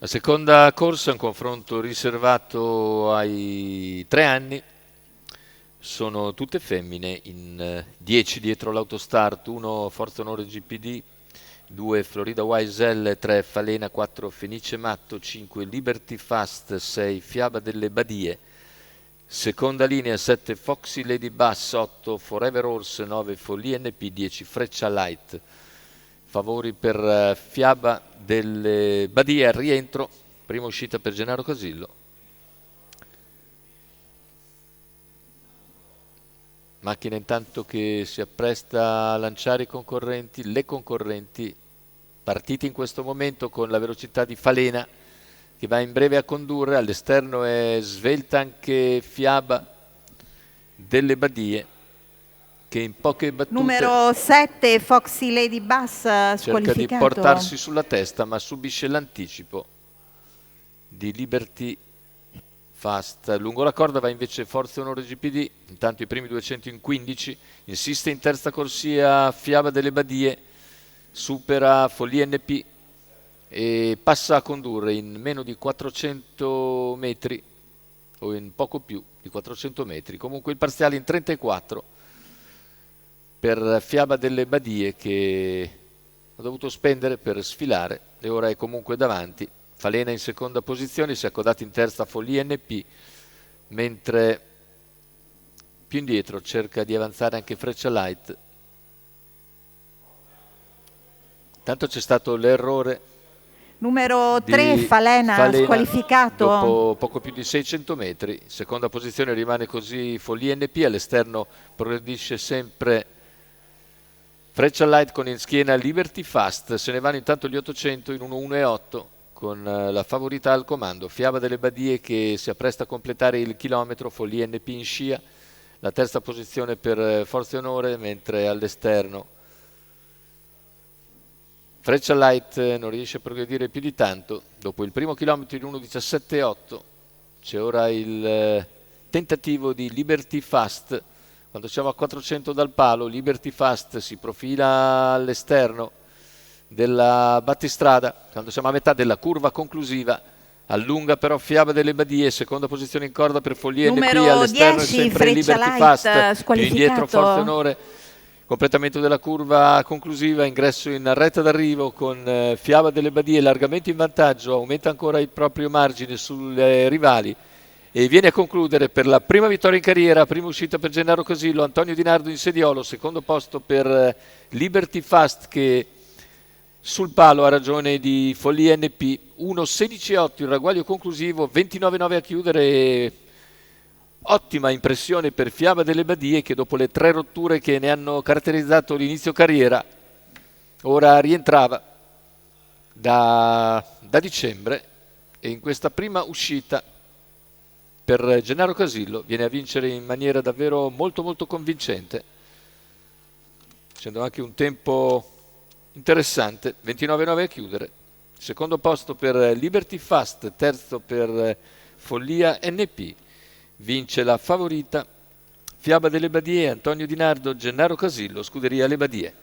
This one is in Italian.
La seconda corsa è un confronto riservato ai 3 anni, sono tutte femmine, in 10 dietro l'autostart, 1 Forza Onore GPD, 2 Florida Wiesel, 3 Falena, 4 Fenice Matto, 5 Liberty Fast, 6 Fiaba delle Badie, seconda linea 7 Foxy Lady Bass, 8 Forever Horse, 9 Follia NP, 10 Freccia Light. Favori per Fiaba delle Badie al rientro, prima uscita per Gennaro Casillo. Macchina intanto che si appresta a lanciare i concorrenti, le concorrenti partiti in questo momento con la velocità di Falena che va in breve a condurre, all'esterno è svelta anche Fiaba delle Badie che in poche battute Numero 7, Foxy Lady Bass, cerca di squalificato. portarsi sulla testa ma subisce l'anticipo di Liberty Fast. Lungo la corda va invece Forza Onore GPD, intanto i primi 200 in 15, insiste in terza corsia Fiaba delle Badie, supera Follia NP e passa a condurre in meno di 400 metri o in poco più di 400 metri, comunque il parziale in 34 per Fiaba delle Badie che ha dovuto spendere per sfilare e ora è comunque davanti. Falena in seconda posizione, si è accodato in terza Follia NP, mentre più indietro cerca di avanzare anche Freccia Light. Tanto c'è stato l'errore Numero 3, di Falena, Falena squalificato. dopo poco più di 600 metri. In seconda posizione rimane così Follia NP, all'esterno progredisce sempre Freccia Light con in schiena Liberty Fast. Se ne vanno intanto gli 800 in 1:1:8 con la favorita al comando. Fiaba delle Badie che si appresta a completare il chilometro, Follia NP in scia, la terza posizione per Forza e Onore, mentre all'esterno Freccia Light non riesce a progredire più di tanto. Dopo il primo chilometro in 1:17:8 c'è ora il tentativo di Liberty Fast. Quando siamo a 400 dal palo, Liberty Fast si profila all'esterno della battistrada. Quando siamo a metà della curva conclusiva, allunga però Fiaba delle Badie, seconda posizione in corda per Follia NP, Numero all'esterno è 10, sempre Freccia Liberty Light, Fast, più indietro Forza e squalificato. Onore. Completamento della curva conclusiva, ingresso in retta d'arrivo con Fiaba delle Badie largamente in vantaggio, aumenta ancora il proprio margine sulle rivali e viene a concludere per la prima vittoria in carriera, prima uscita per Gennaro Casillo, Antonio Di Nardo in sediolo, secondo posto per Liberty Fast che sul palo ha ragione di Follia NP, 1:16:8 il ragguaglio conclusivo, 29:9 a chiudere. Ottima impressione per Fiaba delle Badie che dopo le 3 rotture che ne hanno caratterizzato l'inizio carriera ora rientrava da dicembre e in questa prima uscita per Gennaro Casillo viene a vincere in maniera davvero molto molto convincente, facendo anche un tempo interessante, 29:9 a chiudere. Secondo posto per Liberty Fast, terzo per Follia NP. Vince la favorita Fiaba delle Badie, Antonio Di Nardo, Gennaro Casillo, Scuderia Le Badie.